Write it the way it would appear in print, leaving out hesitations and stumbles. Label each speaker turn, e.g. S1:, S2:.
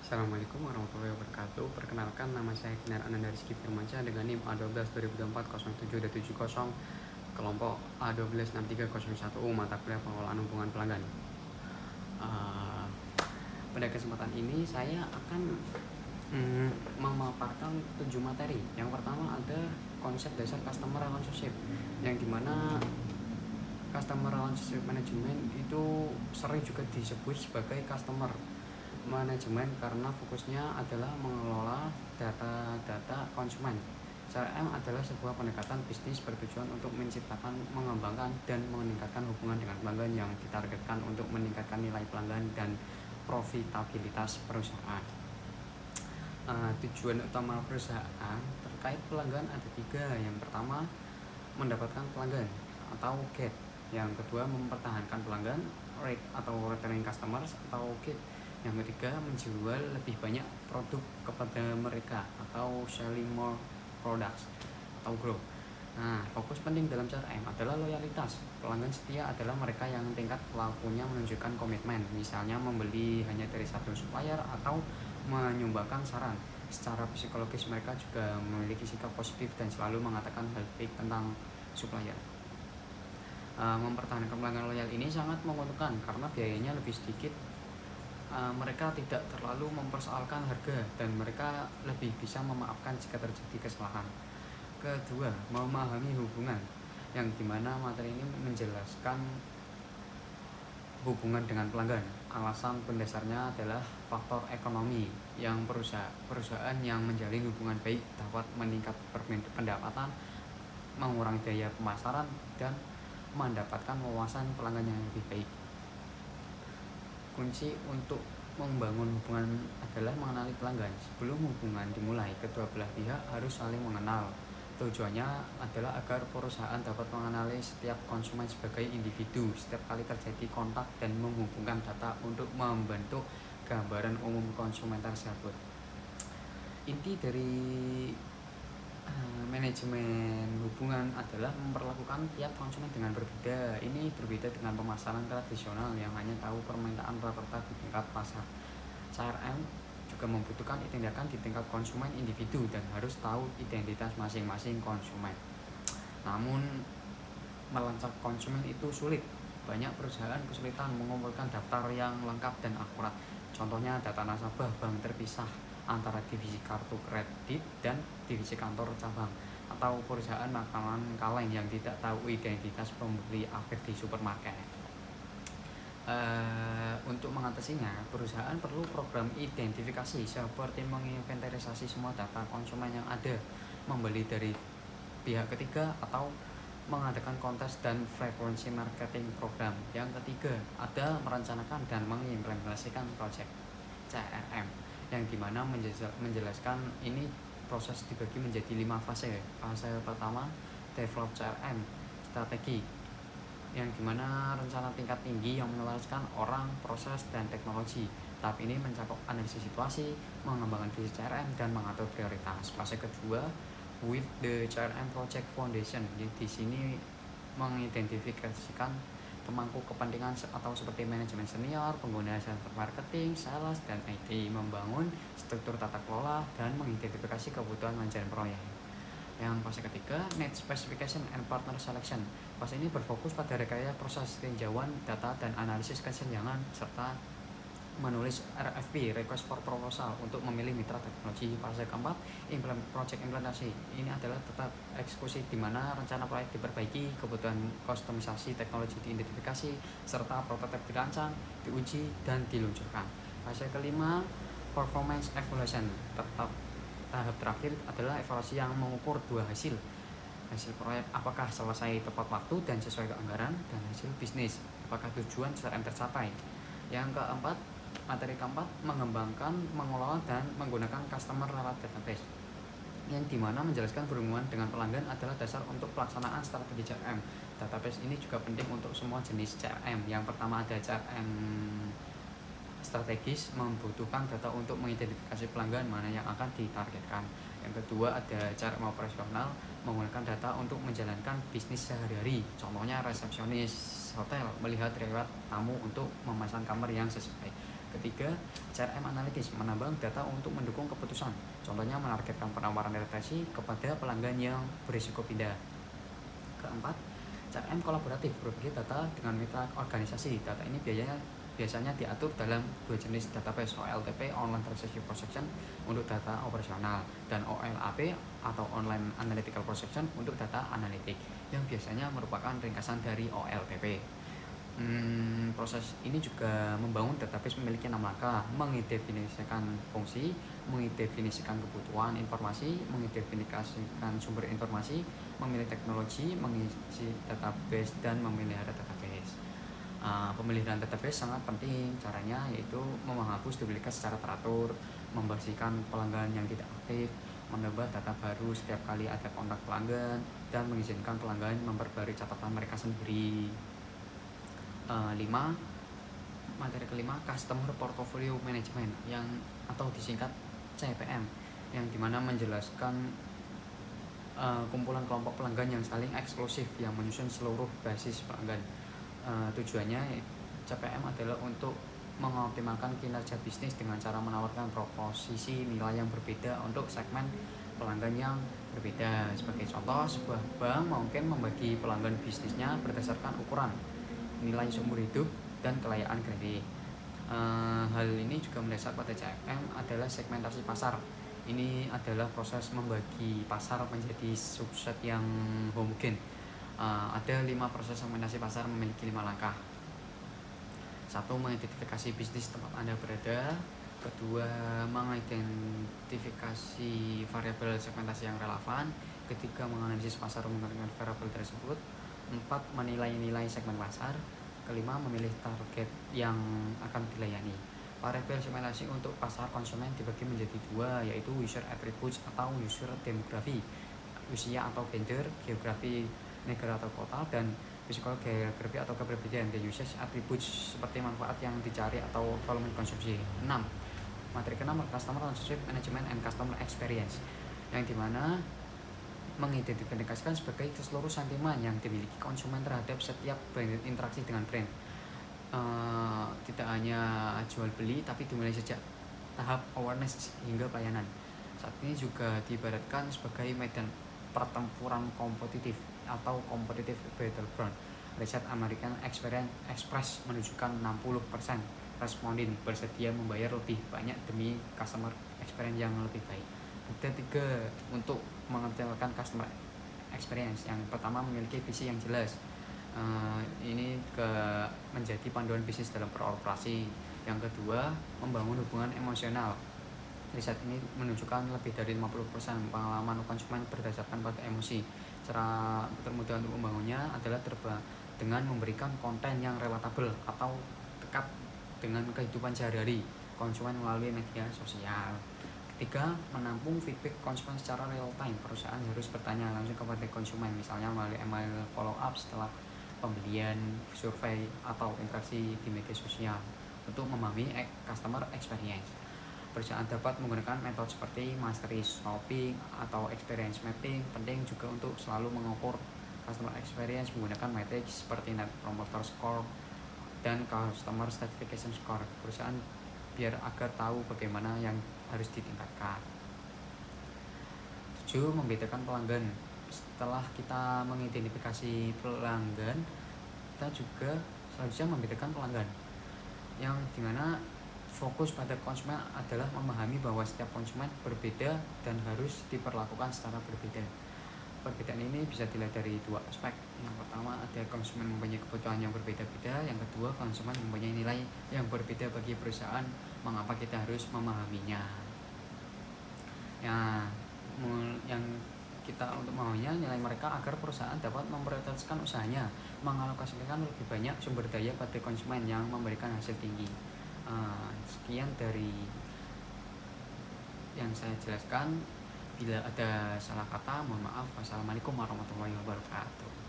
S1: Assalamualaikum warahmatullahi wabarakatuh. Perkenalkan, nama saya Kinar Ananda Rizky Firmansyah dengan NIM A12 2024 kelompok A126301U, mata kuliah pengelolaan hubungan pelanggan. Uh, Pada kesempatan ini saya akan memaparkan 7 materi. Yang pertama ada konsep dasar customer relationship, yang dimana customer relationship management itu sering juga disebut sebagai customer manajemen karena fokusnya adalah mengelola data-data konsumen. CRM adalah sebuah pendekatan bisnis bertujuan untuk menciptakan, mengembangkan, dan meningkatkan hubungan dengan pelanggan yang ditargetkan untuk meningkatkan nilai pelanggan dan profitabilitas perusahaan. Tujuan utama perusahaan terkait pelanggan ada 3. Yang pertama, mendapatkan pelanggan atau get. Yang kedua, mempertahankan pelanggan, rate atau returning customers atau get. Yang ketiga, menjual lebih banyak produk kepada mereka atau selling more products atau grow. Nah, fokus penting dalam CRM adalah loyalitas. Pelanggan setia adalah mereka yang tingkat lakunya menunjukkan komitmen, misalnya membeli hanya dari satu supplier atau menyumbangkan saran. Secara psikologis mereka juga memiliki sikap positif dan selalu mengatakan hal baik tentang supplier. Mempertahankan pelanggan loyal ini sangat menguntungkan karena biayanya lebih sedikit. Mereka tidak terlalu mempersoalkan harga dan mereka lebih bisa memaafkan jika terjadi kesalahan. Kedua, memahami hubungan, yang dimana materi ini menjelaskan hubungan dengan pelanggan. Alasan pendasarnya adalah faktor ekonomi, yang perusahaan yang menjalin hubungan baik dapat meningkatkan pendapatan, mengurangi biaya pemasaran, dan mendapatkan wawasan pelanggan yang lebih baik. Kunci untuk membangun hubungan adalah mengenali pelanggan. Sebelum hubungan dimulai, kedua belah pihak harus saling mengenal. Tujuannya adalah agar perusahaan dapat mengenali setiap konsumen sebagai individu. Setiap kali terjadi kontak dan menghubungkan data untuk membentuk gambaran umum konsumen tersebut. Inti dari manajemen hubungan adalah memperlakukan tiap konsumen dengan berbeda. Ini berbeda dengan pemasaran tradisional yang hanya tahu permintaan rata-rata di tingkat pasar. CRM juga membutuhkan tindakan di tingkat konsumen individu dan harus tahu identitas masing-masing konsumen. Namun melacak konsumen itu sulit. Banyak perusahaan kesulitan mengumpulkan daftar yang lengkap dan akurat. Contohnya data nasabah bank terpisah antara divisi kartu kredit dan divisi kantor cabang, atau perusahaan makanan kaleng yang tidak tahu identitas pembeli akhir di supermarket. Untuk mengatasinya, perusahaan perlu program identifikasi seperti menginventarisasi semua data konsumen yang ada, membeli dari pihak ketiga, atau mengadakan kontes dan frekuensi marketing program. Yang ketiga, ada merencanakan dan mengimplementasikan proyek CRM, yang dimana menjelaskan ini proses dibagi menjadi 5 fase. Fase pertama, develop CRM strategi, yang dimana rencana tingkat tinggi yang menelaskan orang, proses, dan teknologi. Tahap ini mencakup analisis situasi, mengembangkan visi CRM, dan mengatur prioritas. Fase kedua, with the CRM project foundation. Di sini mengidentifikasikan pemangku kepentingan atau seperti manajemen senior, pengguna jasa marketing, sales, dan IT, membangun struktur tata kelola, dan mengidentifikasi kebutuhan manajemen proyek. Yang fase ketiga, need specification and partner selection. Fase ini berfokus pada rekayasa proses tinjauan data dan analisis kesenjangan, serta menulis RFP, request for proposal, untuk memilih mitra teknologi. Fase keempat, project implementasi. Ini adalah tetap eksekusi, di mana rencana proyek diperbaiki, kebutuhan kustomisasi teknologi diidentifikasi, serta prototipe dirancang, diuji, dan diluncurkan. Fase kelima, performance evaluation. Tahap terakhir adalah evaluasi yang mengukur dua hasil proyek, apakah selesai tepat waktu dan sesuai anggaran, dan hasil bisnis, apakah tujuan CRM tercapai. Yang keempat, materi keempat, mengembangkan, mengelola, dan menggunakan customer related database, yang dimana menjelaskan berhubungan dengan pelanggan adalah dasar untuk pelaksanaan strategi CRM. Database ini juga penting untuk semua jenis CRM. Yang pertama ada CRM strategis, membutuhkan data untuk mengidentifikasi pelanggan mana yang akan ditargetkan. Yang kedua ada CRM operasional, menggunakan data untuk menjalankan bisnis sehari-hari. Contohnya resepsionis hotel melihat riwayat tamu untuk memasang kamar yang sesuai. Ketiga, CRM analitis menambang data untuk mendukung keputusan. Contohnya menargetkan penawaran retensi kepada pelanggan yang berisiko pindah. Keempat, CRM kolaboratif berbagi data dengan mitra organisasi. Data ini biasanya diatur dalam dua jenis database, OLTP (Online Transaction Protection) untuk data operasional dan OLAP atau Online Analytical Protection untuk data analitik, yang biasanya merupakan ringkasan dari OLTP. Proses ini juga membangun database memiliki 6 langkah: mengidefinisikan fungsi, mengidefinisikan kebutuhan informasi, mengidefinisikan sumber informasi, memilih teknologi, mengisi database, dan memelihara database. Pemeliharaan database sangat penting. Caranya yaitu menghapus duplikat secara teratur, membersihkan pelanggan yang tidak aktif, menambah data baru setiap kali ada kontak pelanggan, dan mengizinkan pelanggan memperbarui catatan mereka sendiri. 5. Materi kelima, Customer Portfolio Management yang atau disingkat CPM, yang dimana menjelaskan kumpulan kelompok pelanggan yang saling eksklusif yang menyusun seluruh basis pelanggan. Tujuannya CPM adalah untuk mengoptimalkan kinerja bisnis dengan cara menawarkan proposisi nilai yang berbeda untuk segmen pelanggan yang berbeda. Sebagai contoh, sebuah bank mungkin membagi pelanggan bisnisnya berdasarkan ukuran, nilai seumur hidup, dan kelayaan kredit. Hal ini juga mendasar pada CPM adalah segmentasi pasar. Ini adalah proses membagi pasar menjadi subset yang homogen. Ada 5 proses segmentasi pasar memiliki 5 langkah. 1. Mengidentifikasi bisnis tempat Anda berada. Kedua, mengidentifikasi variabel segmentasi yang relevan. Ketiga, menganalisis pasar menggunakan variabel tersebut. 4. Menilai-nilai segmen pasar. Kelima, memilih target yang akan dilayani. Variabel segmentasi untuk pasar konsumen dibagi menjadi 2, yaitu user attributes atau user demografi, usia atau gender, geografi negara atau kota, dan psikologi geografi atau kepribadian, the usage attributes seperti manfaat yang dicari atau volume konsumsi. 6. Materi ke-6, Customer Relationship Management and Customer Experience, yang dimana mengidentifikasikan sebagai keseluruh sentimen yang dimiliki konsumen terhadap setiap interaksi dengan brand. Tidak hanya jual beli, tapi dimulai sejak tahap awareness hingga pelayanan. Saat ini juga diibaratkan sebagai medan pertempuran kompetitif atau competitive battleground. Riset American Experience Express menunjukkan 60% responden bersedia membayar lebih banyak demi customer experience yang lebih baik. Ada 3 untuk mengembangkan customer experience. Yang pertama, memiliki visi yang jelas. Ini menjadi panduan bisnis dalam beroperasi. Yang kedua, membangun hubungan emosional. Riset ini menunjukkan lebih dari 50% pengalaman konsumen berdasarkan pada emosi. Cara termudah untuk membangunnya adalah dengan memberikan konten yang relatable atau dekat dengan kehidupan sehari-hari konsumen melalui media sosial. Ketiga, menampung feedback konsumen secara real time. Perusahaan harus bertanya langsung kepada konsumen, misalnya melalui email follow up setelah pembelian, survei, atau interaksi di media sosial untuk memahami customer experience. Perusahaan dapat menggunakan metode seperti mastery shopping atau experience mapping. Penting juga untuk selalu mengukur customer experience menggunakan metrik seperti Net Promoter Score dan Customer Satisfaction Score. Perusahaan biar agar tahu bagaimana yang harus ditingkatkan. 7. Membedakan pelanggan. Setelah kita mengidentifikasi pelanggan, kita juga selanjutnya membedakan pelanggan, yang dimana fokus pada konsumen adalah memahami bahwa setiap konsumen berbeda dan harus diperlakukan secara berbeda. Perbedaan ini bisa dilihat dari 2 aspek. Yang pertama, ada konsumen mempunyai kebutuhan yang berbeda-beda. Yang kedua, konsumen mempunyai nilai yang berbeda bagi perusahaan. Mengapa kita harus memahaminya? Yang kita untuk memahaminya, nilai mereka agar perusahaan dapat memprioritaskan usahanya, mengalokasikan lebih banyak sumber daya pada konsumen yang memberikan hasil tinggi. Sekian dari yang saya jelaskan. Bila ada salah kata, mohon maaf. Wassalamualaikum warahmatullahi wabarakatuh.